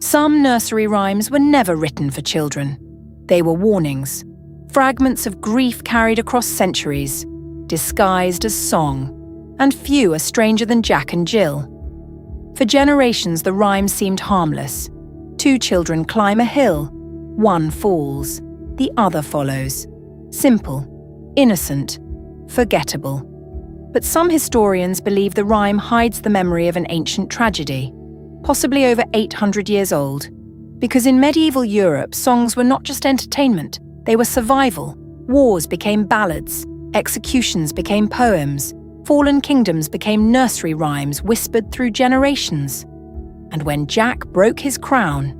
Some nursery rhymes were never written for children. They were warnings, fragments of grief carried across centuries, disguised as song, and few are stranger than Jack and Jill. For generations, the rhyme seemed harmless. Two children climb a hill. One falls, the other follows. Simple, innocent, forgettable. But some historians believe the rhyme hides the memory of an ancient tragedy, possibly over 800 years old. Because in medieval Europe, songs were not just entertainment, they were survival. Wars became ballads, executions became poems, fallen kingdoms became nursery rhymes whispered through generations. And when Jack broke his crown,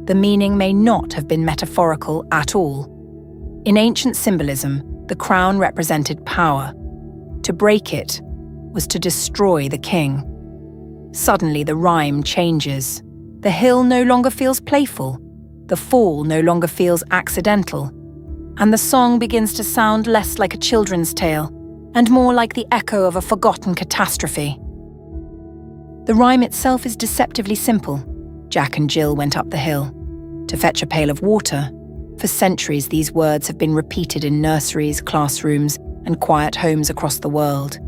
the meaning may not have been metaphorical at all. In ancient symbolism, the crown represented power. To break it was to destroy the king. Suddenly the rhyme changes. The hill no longer feels playful. The fall no longer feels accidental. And the song begins to sound less like a children's tale and more like the echo of a forgotten catastrophe. The rhyme itself is deceptively simple. Jack and Jill went up the hill to fetch a pail of water. For centuries, these words have been repeated in nurseries, classrooms, and quiet homes across the world.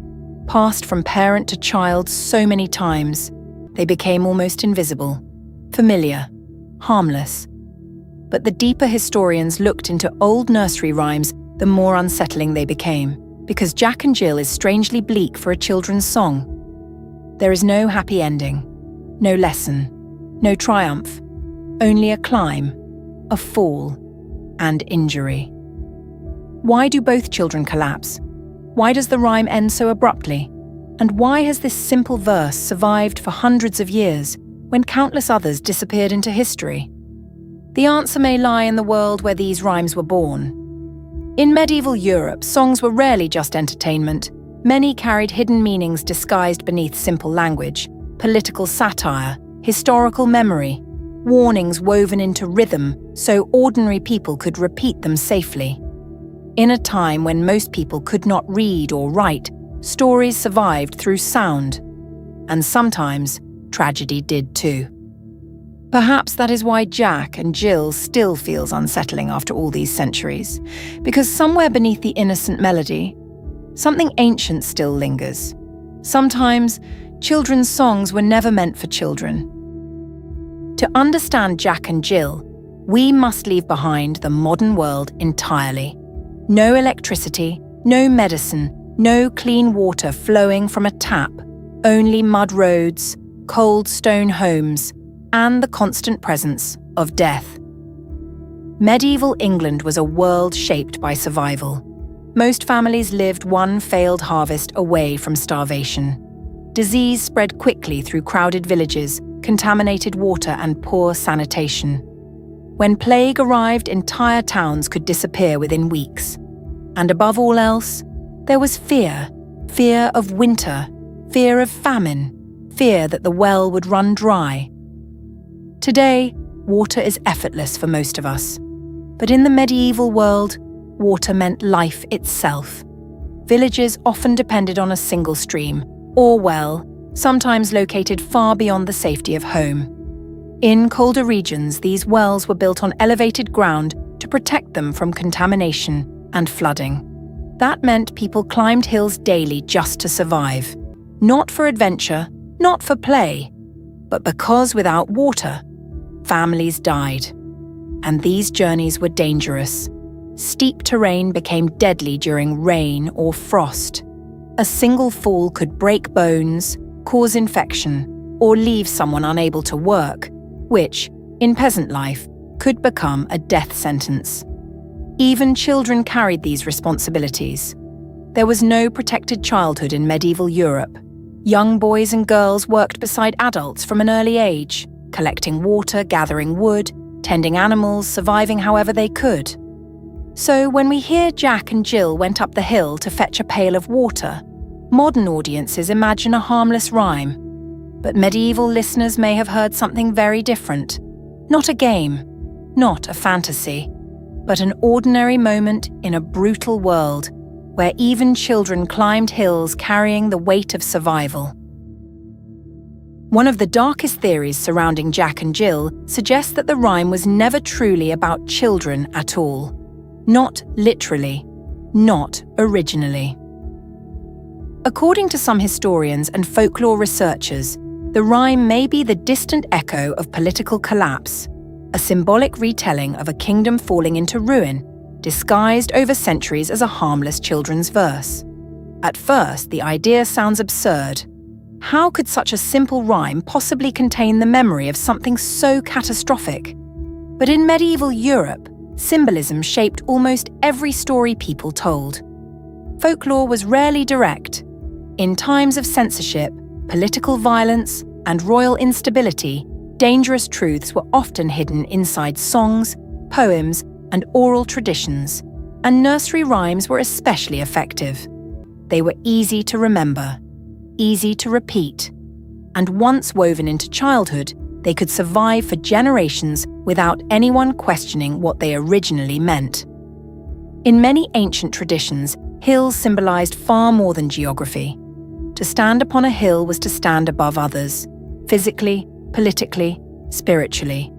Passed from parent to child so many times, they became almost invisible, familiar, harmless. But the deeper historians looked into old nursery rhymes, the more unsettling they became, because Jack and Jill is strangely bleak for a children's song. There is no happy ending, no lesson, no triumph, only a climb, a fall, and injury. Why do both children collapse? Why does the rhyme end so abruptly? And why has this simple verse survived for hundreds of years when countless others disappeared into history? The answer may lie in the world where these rhymes were born. In medieval Europe, songs were rarely just entertainment. Many carried hidden meanings disguised beneath simple language, political satire, historical memory, warnings woven into rhythm so ordinary people could repeat them safely. In a time when most people could not read or write, stories survived through sound. And sometimes, tragedy did too. Perhaps that is why Jack and Jill still feels unsettling after all these centuries, because somewhere beneath the innocent melody, something ancient still lingers. Sometimes, children's songs were never meant for children. To understand Jack and Jill, we must leave behind the modern world entirely. No electricity, no medicine, no clean water flowing from a tap, only mud roads, cold stone homes, and the constant presence of death. Medieval England was a world shaped by survival. Most families lived one failed harvest away from starvation. Disease spread quickly through crowded villages, contaminated water, and poor sanitation. When plague arrived, entire towns could disappear within weeks. And above all else, there was fear. Fear of winter, fear of famine, fear that the well would run dry. Today, water is effortless for most of us. But in the medieval world, water meant life itself. Villages often depended on a single stream, or well, sometimes located far beyond the safety of home. In colder regions, these wells were built on elevated ground to protect them from contamination and flooding. That meant people climbed hills daily just to survive. Not for adventure, not for play, but because without water, families died. And these journeys were dangerous. Steep terrain became deadly during rain or frost. A single fall could break bones, cause infection, or leave someone unable to work, which, in peasant life, could become a death sentence. Even children carried these responsibilities. There was no protected childhood in medieval Europe. Young boys and girls worked beside adults from an early age, collecting water, gathering wood, tending animals, surviving however they could. So when we hear Jack and Jill went up the hill to fetch a pail of water, modern audiences imagine a harmless rhyme. But medieval listeners may have heard something very different. Not a game, not a fantasy, but an ordinary moment in a brutal world where even children climbed hills carrying the weight of survival. One of the darkest theories surrounding Jack and Jill suggests that the rhyme was never truly about children at all. Not literally, not originally. According to some historians and folklore researchers, the rhyme may be the distant echo of political collapse, a symbolic retelling of a kingdom falling into ruin, disguised over centuries as a harmless children's verse. At first, the idea sounds absurd. How could such a simple rhyme possibly contain the memory of something so catastrophic? But in medieval Europe, symbolism shaped almost every story people told. Folklore was rarely direct. In times of censorship, political violence, and royal instability, dangerous truths were often hidden inside songs, poems, and oral traditions, and nursery rhymes were especially effective. They were easy to remember, easy to repeat, and once woven into childhood, they could survive for generations without anyone questioning what they originally meant. In many ancient traditions, hills symbolized far more than geography. To stand upon a hill was to stand above others, physically, politically, spiritually.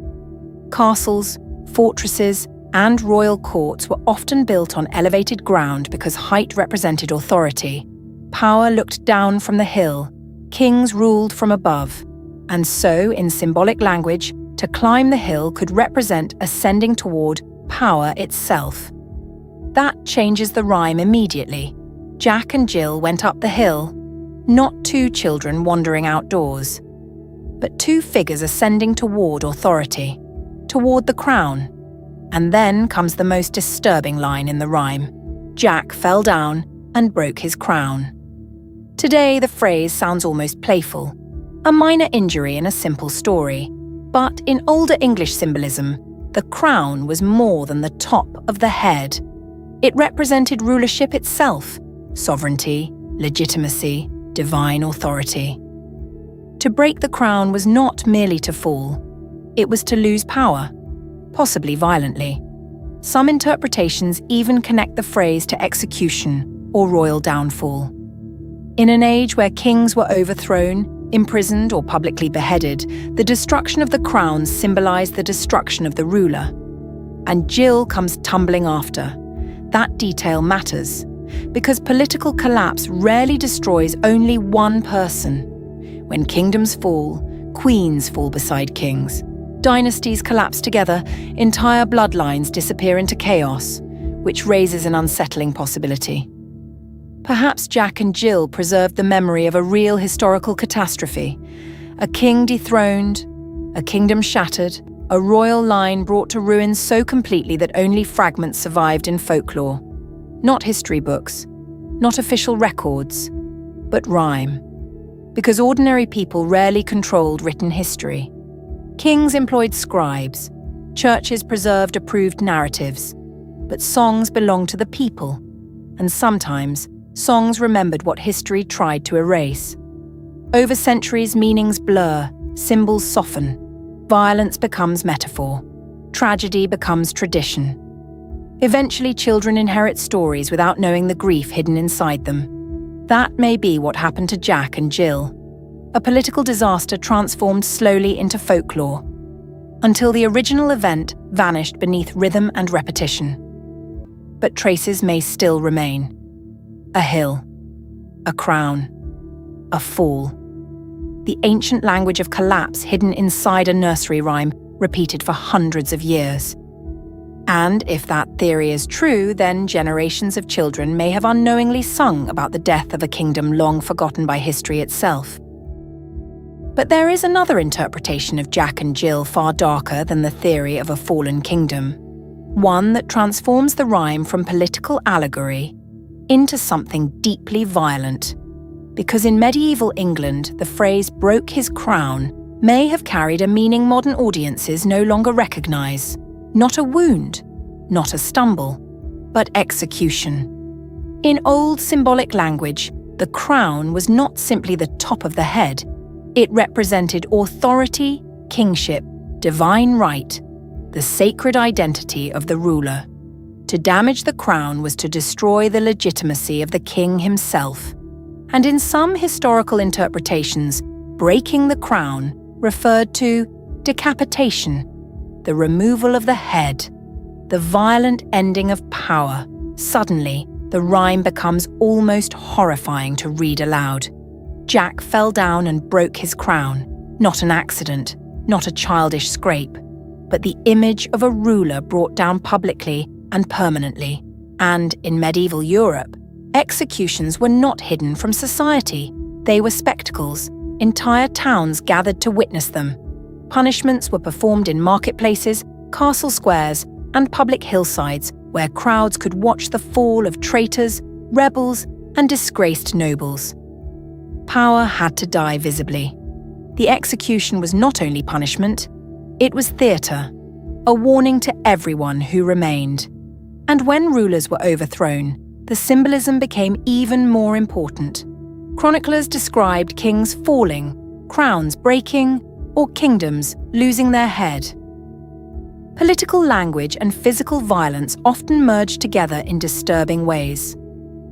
Castles, fortresses, and royal courts were often built on elevated ground because height represented authority. Power looked down from the hill, kings ruled from above, and so, in symbolic language, to climb the hill could represent ascending toward power itself. That changes the rhyme immediately. Jack and Jill went up the hill, not two children wandering outdoors, but two figures ascending toward authority, toward the crown. And then comes the most disturbing line in the rhyme. Jack fell down and broke his crown. Today, the phrase sounds almost playful, a minor injury in a simple story. But in older English symbolism, the crown was more than the top of the head. It represented rulership itself, sovereignty, legitimacy, divine authority. To break the crown was not merely to fall, it was to lose power, possibly violently. Some interpretations even connect the phrase to execution or royal downfall. In an age where kings were overthrown, imprisoned, or publicly beheaded, the destruction of the crown symbolized the destruction of the ruler. And Jill comes tumbling after. That detail matters, because political collapse rarely destroys only one person. When kingdoms fall, queens fall beside kings. Dynasties collapse together, entire bloodlines disappear into chaos, which raises an unsettling possibility. Perhaps Jack and Jill preserved the memory of a real historical catastrophe. A king dethroned, a kingdom shattered, a royal line brought to ruin so completely that only fragments survived in folklore. Not history books, not official records, but rhyme. Because ordinary people rarely controlled written history. Kings employed scribes, churches preserved approved narratives, but songs belonged to the people, and sometimes songs remembered what history tried to erase. Over centuries, meanings blur, symbols soften, violence becomes metaphor, tragedy becomes tradition. Eventually, children inherit stories without knowing the grief hidden inside them. That may be what happened to Jack and Jill. A political disaster transformed slowly into folklore, until the original event vanished beneath rhythm and repetition. But traces may still remain. A hill, a crown, a fall. The ancient language of collapse hidden inside a nursery rhyme, repeated for hundreds of years. And if that theory is true, then generations of children may have unknowingly sung about the death of a kingdom long forgotten by history itself. But there is another interpretation of Jack and Jill far darker than the theory of a fallen kingdom. One that transforms the rhyme from political allegory into something deeply violent. Because in medieval England, the phrase "broke his crown" may have carried a meaning modern audiences no longer recognize. Not a wound, not a stumble, but execution. In old symbolic language, the crown was not simply the top of the head. It represented authority, kingship, divine right, the sacred identity of the ruler. To damage the crown was to destroy the legitimacy of the king himself. And in some historical interpretations, breaking the crown referred to decapitation, the removal of the head, the violent ending of power. Suddenly, the rhyme becomes almost horrifying to read aloud. Jack fell down and broke his crown. Not an accident, not a childish scrape, but the image of a ruler brought down publicly and permanently. And in medieval Europe, executions were not hidden from society. They were spectacles. Entire towns gathered to witness them. Punishments were performed in marketplaces, castle squares, and public hillsides where crowds could watch the fall of traitors, rebels, and disgraced nobles. Power had to die visibly. The execution was not only punishment, it was theatre, a warning to everyone who remained. And when rulers were overthrown, the symbolism became even more important. Chroniclers described kings falling, crowns breaking, or kingdoms losing their head. Political language and physical violence often merged together in disturbing ways.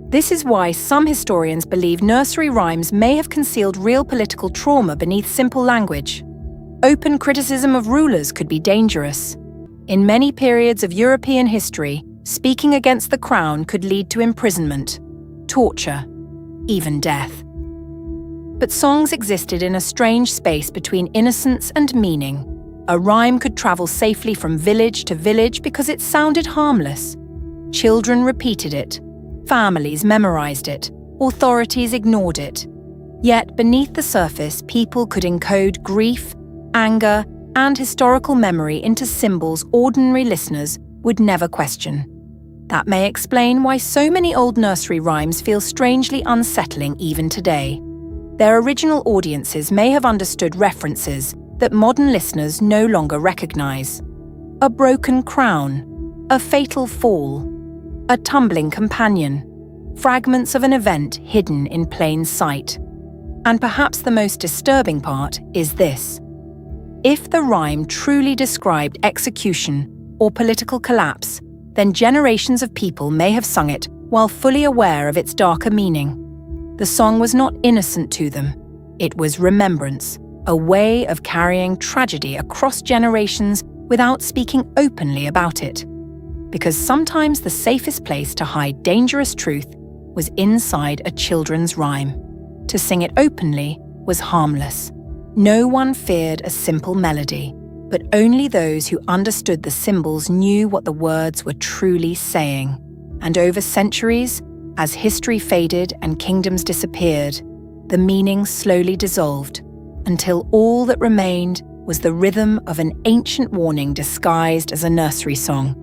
This is why some historians believe nursery rhymes may have concealed real political trauma beneath simple language. Open criticism of rulers could be dangerous. In many periods of European history, speaking against the crown could lead to imprisonment, torture, even death. But songs existed in a strange space between innocence and meaning. A rhyme could travel safely from village to village because it sounded harmless. Children repeated it, families memorized it, authorities ignored it. Yet beneath the surface, people could encode grief, anger, and historical memory into symbols ordinary listeners would never question. That may explain why so many old nursery rhymes feel strangely unsettling even today. Their original audiences may have understood references that modern listeners no longer recognize. A broken crown, a fatal fall, a tumbling companion, fragments of an event hidden in plain sight. And perhaps the most disturbing part is this. If the rhyme truly described execution or political collapse, then generations of people may have sung it while fully aware of its darker meaning. The song was not innocent to them. It was remembrance, a way of carrying tragedy across generations without speaking openly about it. Because sometimes the safest place to hide dangerous truth was inside a children's rhyme. To sing it openly was harmless. No one feared a simple melody, but only those who understood the symbols knew what the words were truly saying. And over centuries, as history faded and kingdoms disappeared, the meaning slowly dissolved, until all that remained was the rhythm of an ancient warning disguised as a nursery song.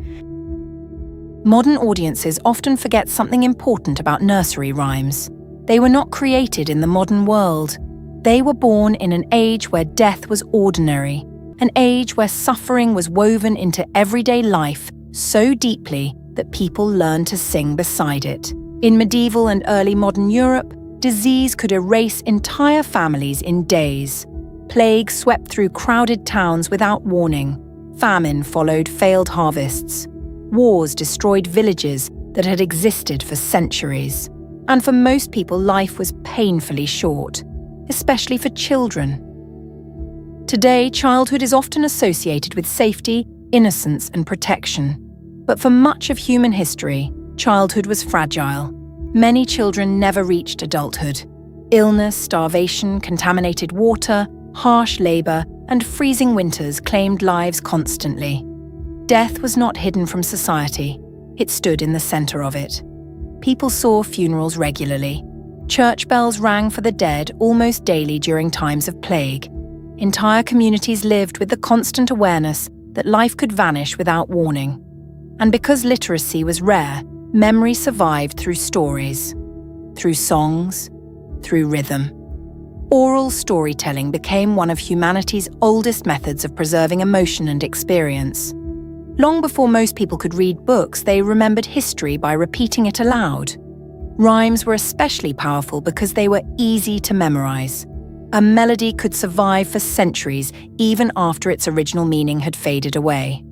Modern audiences often forget something important about nursery rhymes. They were not created in the modern world. They were born in an age where death was ordinary, an age where suffering was woven into everyday life so deeply that people learned to sing beside it. In medieval and early modern Europe, disease could erase entire families in days. Plague swept through crowded towns without warning. Famine followed failed harvests. Wars destroyed villages that had existed for centuries. And for most people, life was painfully short, especially for children. Today, childhood is often associated with safety, innocence, and protection. But for much of human history, childhood was fragile. Many children never reached adulthood. Illness, starvation, contaminated water, harsh labor, and freezing winters claimed lives constantly. Death was not hidden from society. It stood in the center of it. People saw funerals regularly. Church bells rang for the dead almost daily during times of plague. Entire communities lived with the constant awareness that life could vanish without warning. And because literacy was rare, memory survived through stories, through songs, through rhythm. Oral storytelling became one of humanity's oldest methods of preserving emotion and experience. Long before most people could read books, they remembered history by repeating it aloud. Rhymes were especially powerful because they were easy to memorize. A melody could survive for centuries, even after its original meaning had faded away.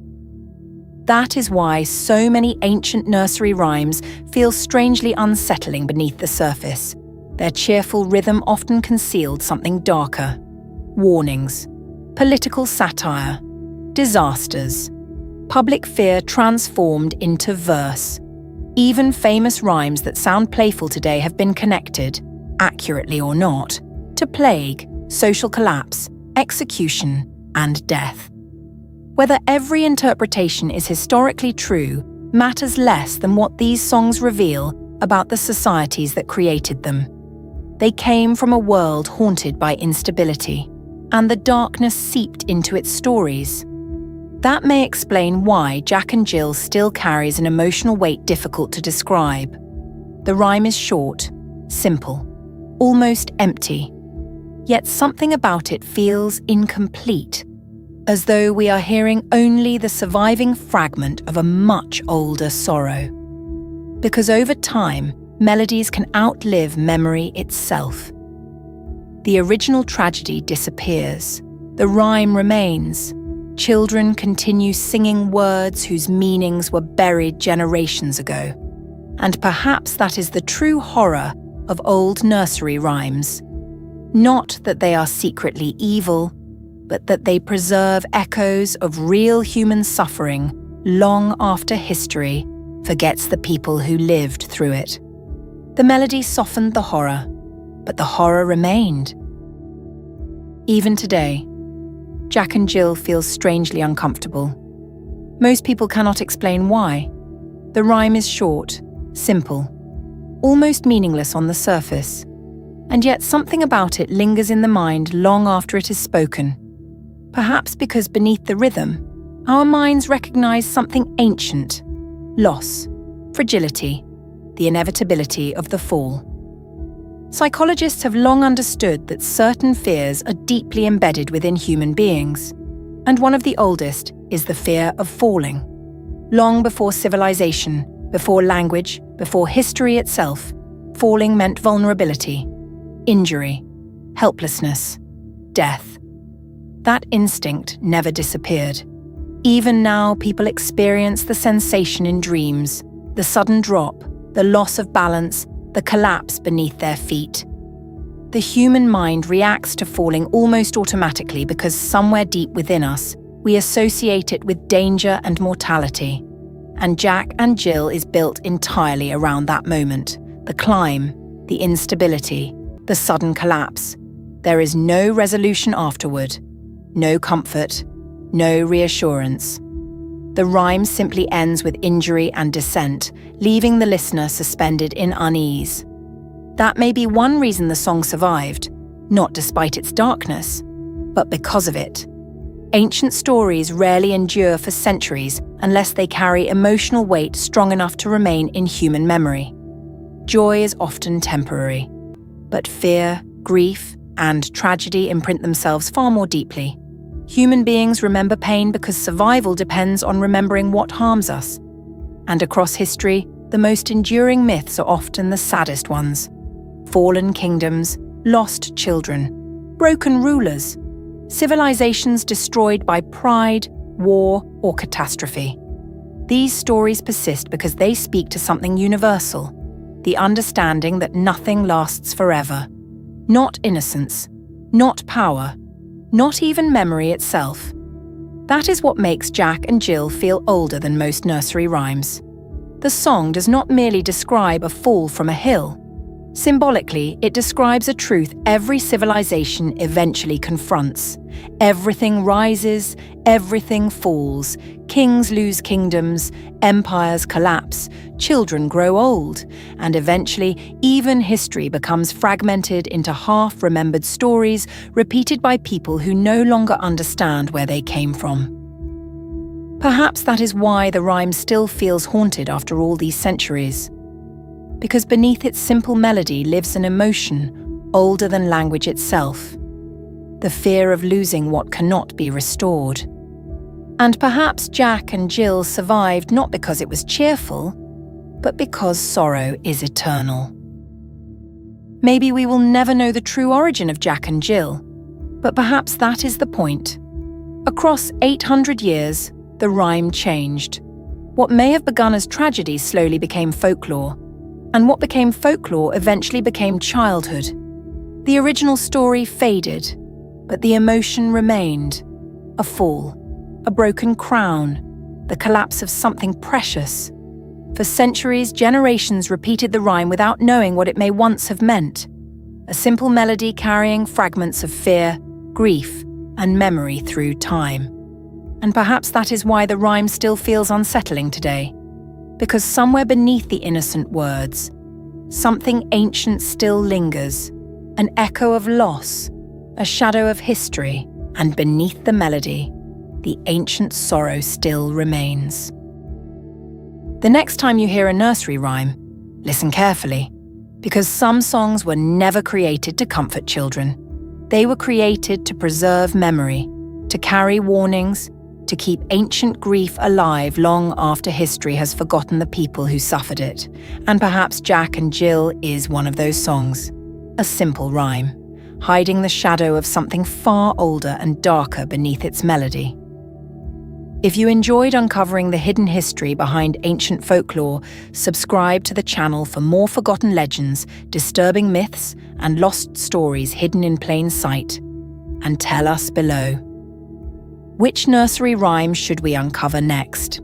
That is why so many ancient nursery rhymes feel strangely unsettling beneath the surface. Their cheerful rhythm often concealed something darker: warnings, political satire, disasters, public fear transformed into verse. Even famous rhymes that sound playful today have been connected, accurately or not, to plague, social collapse, execution, and death. Whether every interpretation is historically true matters less than what these songs reveal about the societies that created them. They came from a world haunted by instability, and the darkness seeped into its stories. That may explain why Jack and Jill still carries an emotional weight difficult to describe. The rhyme is short, simple, almost empty, yet something about it feels incomplete, as though we are hearing only the surviving fragment of a much older sorrow. Because over time, melodies can outlive memory itself. The original tragedy disappears. The rhyme remains. Children continue singing words whose meanings were buried generations ago. And perhaps that is the true horror of old nursery rhymes. Not that they are secretly evil, but that they preserve echoes of real human suffering long after history forgets the people who lived through it. The melody softened the horror, but the horror remained. Even today, Jack and Jill feel strangely uncomfortable. Most people cannot explain why. The rhyme is short, simple, almost meaningless on the surface, and yet something about it lingers in the mind long after it is spoken. Perhaps because beneath the rhythm, our minds recognize something ancient: loss, fragility, the inevitability of the fall. Psychologists have long understood that certain fears are deeply embedded within human beings, and one of the oldest is the fear of falling. Long before civilization, before language, before history itself, falling meant vulnerability, injury, helplessness, death. That instinct never disappeared. Even now, people experience the sensation in dreams, the sudden drop, the loss of balance, the collapse beneath their feet. The human mind reacts to falling almost automatically because somewhere deep within us, we associate it with danger and mortality. And Jack and Jill is built entirely around that moment: the climb, the instability, the sudden collapse. There is no resolution afterward, no comfort, no reassurance. The rhyme simply ends with injury and descent, leaving the listener suspended in unease. That may be one reason the song survived, not despite its darkness, but because of it. Ancient stories rarely endure for centuries unless they carry emotional weight strong enough to remain in human memory. Joy is often temporary, but fear, grief, and tragedy imprint themselves far more deeply. Human beings remember pain because survival depends on remembering what harms us. And across history, the most enduring myths are often the saddest ones. Fallen kingdoms, lost children, broken rulers, civilizations destroyed by pride, war, or catastrophe. These stories persist because they speak to something universal: the understanding that nothing lasts forever. Not innocence, not power, not even memory itself. That is what makes Jack and Jill feel older than most nursery rhymes. The song does not merely describe a fall from a hill. Symbolically, it describes a truth every civilization eventually confronts. Everything rises, everything falls. Kings lose kingdoms, empires collapse, children grow old, and eventually even history becomes fragmented into half-remembered stories repeated by people who no longer understand where they came from. Perhaps that is why the rhyme still feels haunted after all these centuries. Because beneath its simple melody lives an emotion older than language itself: the fear of losing what cannot be restored. And perhaps Jack and Jill survived not because it was cheerful, but because sorrow is eternal. Maybe we will never know the true origin of Jack and Jill, but perhaps that is the point. Across 800 years, the rhyme changed. What may have begun as tragedy slowly became folklore. And what became folklore eventually became childhood. The original story faded, but the emotion remained. A fall, a broken crown, the collapse of something precious. For centuries, generations repeated the rhyme without knowing what it may once have meant. A simple melody carrying fragments of fear, grief, and memory through time. And perhaps that is why the rhyme still feels unsettling today. Because somewhere beneath the innocent words, something ancient still lingers, an echo of loss, a shadow of history, and beneath the melody, the ancient sorrow still remains. The next time you hear a nursery rhyme, listen carefully, because some songs were never created to comfort children. They were created to preserve memory, to carry warnings, to keep ancient grief alive long after history has forgotten the people who suffered it. And perhaps Jack and Jill is one of those songs. A simple rhyme, hiding the shadow of something far older and darker beneath its melody. If you enjoyed uncovering the hidden history behind ancient folklore, subscribe to the channel for more forgotten legends, disturbing myths, and lost stories hidden in plain sight. And tell us below. Which nursery rhyme should we uncover next?